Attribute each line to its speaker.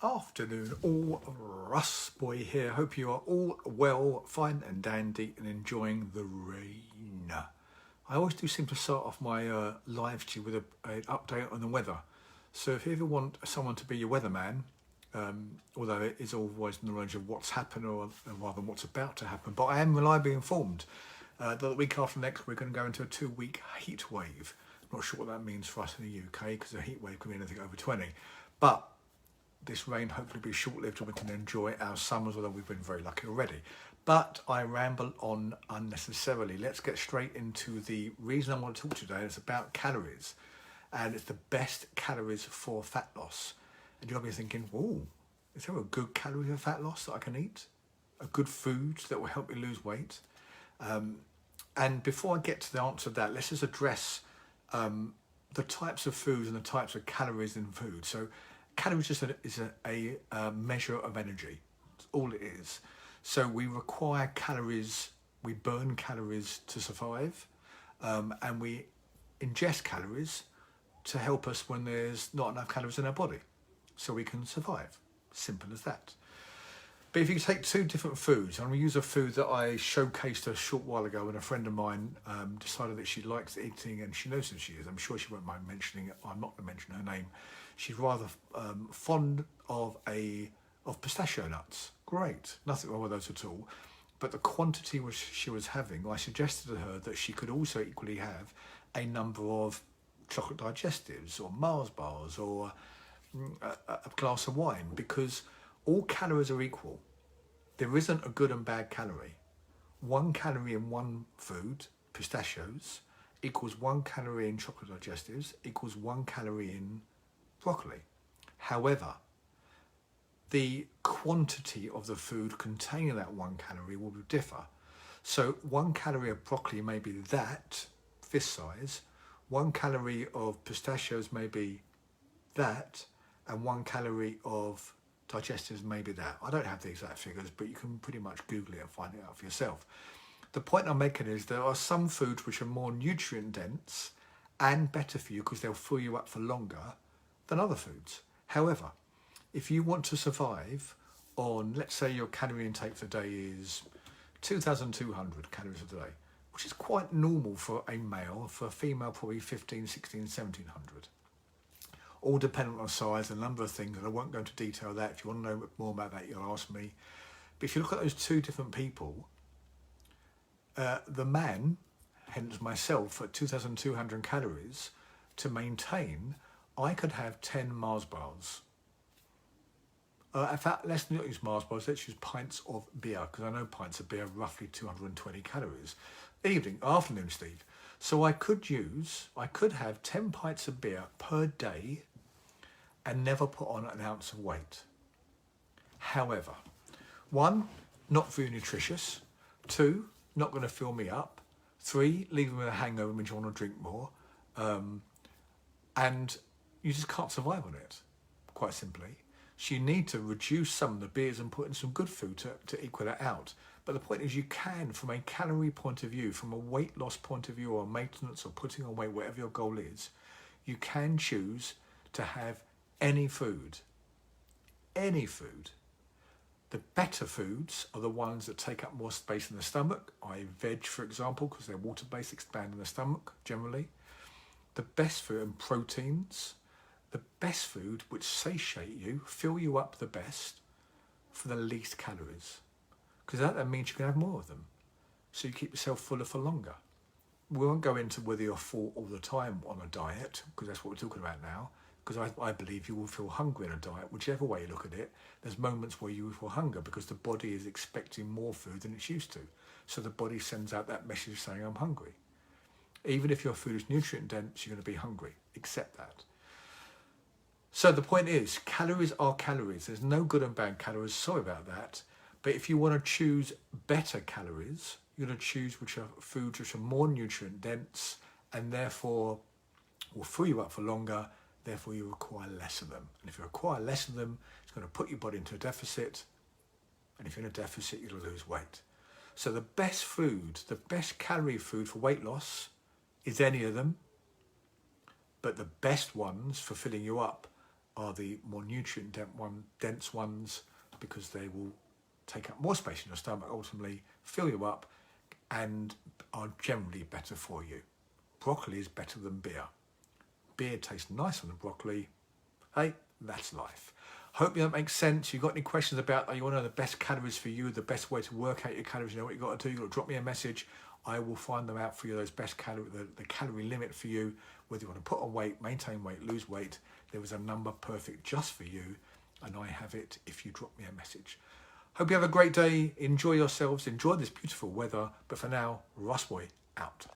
Speaker 1: Afternoon, all Russ boy here. Hope you are all well, fine and dandy and enjoying the rain. I always do seem to start off my live stream with an update on the weather. So if you ever want someone to be your weatherman, although it is always in the range of what's happened or rather what's about to happen, but I am reliably informed that the week after next we're going to go into a 2-week heat wave. I'm not sure what that means for us in the UK because a heat wave can be anything over 20. But this rain hopefully be short-lived and we can enjoy our summers, although we've been very lucky already. But I ramble on unnecessarily. Let's get straight into the reason I want to talk today. It's about calories, and it's the best calories for fat loss. And you'll be thinking, oh, is there a good calorie for fat loss that I can eat? A good food that will help me lose weight? And before I get to the answer to that, let's just address the types of foods and the types of calories in food. So calories is a measure of energy. That's all it is. So we require calories, we burn calories to survive, and we ingest calories to help us when there's not enough calories in our body, so we can survive. Simple as that. But if you take two different foods, I'm going to use a food that I showcased a short while ago when a friend of mine decided that she likes eating, and she knows who she is. I'm sure she won't mind mentioning it. I'm not going to mention her name. She's rather fond of pistachio nuts. Great, nothing wrong with those at all. But the quantity which she was having, I suggested to her that she could also equally have a number of chocolate digestives or Mars bars or a glass of wine, because all calories are equal. There isn't a good and bad calorie. 1 calorie in one food, pistachios, equals 1 calorie in chocolate digestives, equals 1 calorie in broccoli. However, the quantity of the food containing that 1 calorie will differ. So 1 calorie of broccoli may be that, fist size, 1 calorie of pistachios may be that, and 1 calorie of digestives may be that. I don't have the exact figures, but you can pretty much Google it and find it out for yourself. The point I'm making is there are some foods which are more nutrient dense and better for you because they'll fill you up for longer than other foods. However, if you want to survive on, let's say your calorie intake for the day is 2,200 calories a day, which is quite normal for a male, for a female probably 15, 16, 1,700. All dependent on size and a number of things, and I won't go into detail of that. If you want to know more about that, you'll ask me. But if you look at those two different people, the man, hence myself, at 2,200 calories, to maintain, I could have 10 Mars bars. In fact, let's not use Mars bars, let's use pints of beer, because I know pints of beer are roughly 220 calories. Afternoon, Steve. So I could have 10 pints of beer per day and never put on an ounce of weight. However, 1, not very nutritious. 2, not going to fill me up. 3, leaving me with a hangover means you want to drink more. And you just can't survive on it, quite simply. So you need to reduce some of the beers and put in some good food to equal it out. But the point is, you can, from a calorie point of view, from a weight loss point of view, or maintenance, or putting on weight, whatever your goal is, you can choose to have any food. Any food. The better foods are the ones that take up more space in the stomach, i.e. veg, for example, because they're water-based, expand in the stomach, generally. The best food and proteins, the best food which satiate you, fill you up the best for the least calories. Because that means you can have more of them. So you keep yourself fuller for longer. We won't go into whether you're full all the time on a diet, because that's what we're talking about now. Because I believe you will feel hungry in a diet, whichever way you look at it. There's moments where you will feel hunger because the body is expecting more food than it's used to. So the body sends out that message saying, I'm hungry. Even if your food is nutrient dense, you're going to be hungry. Accept that. So the point is, calories are calories. There's no good and bad calories. Sorry about that. But if you want to choose better calories, you're going to choose which are foods which are more nutrient dense and therefore will fill you up for longer. Therefore, you require less of them. And if you require less of them, it's going to put your body into a deficit. And if you're in a deficit, you'll lose weight. So the best food, the best calorie food for weight loss is any of them. But the best ones for filling you up are the more nutrient dense ones, because they will take up more space in your stomach, ultimately fill you up, and are generally better for you. Broccoli is better than beer. Beer tastes nice on the broccoli. Hey, that's life. Hope that makes sense. You got any questions about that? You want to know the best calories for you, the best way to work out your calories? You know what you got to do. You got to drop me a message. I will find them out for you. Those best calorie, the calorie limit for you. Whether you want to put on weight, maintain weight, lose weight, there is a number perfect just for you, and I have it if you drop me a message. Hope you have a great day. Enjoy yourselves. Enjoy this beautiful weather. But for now, Russ Boy out.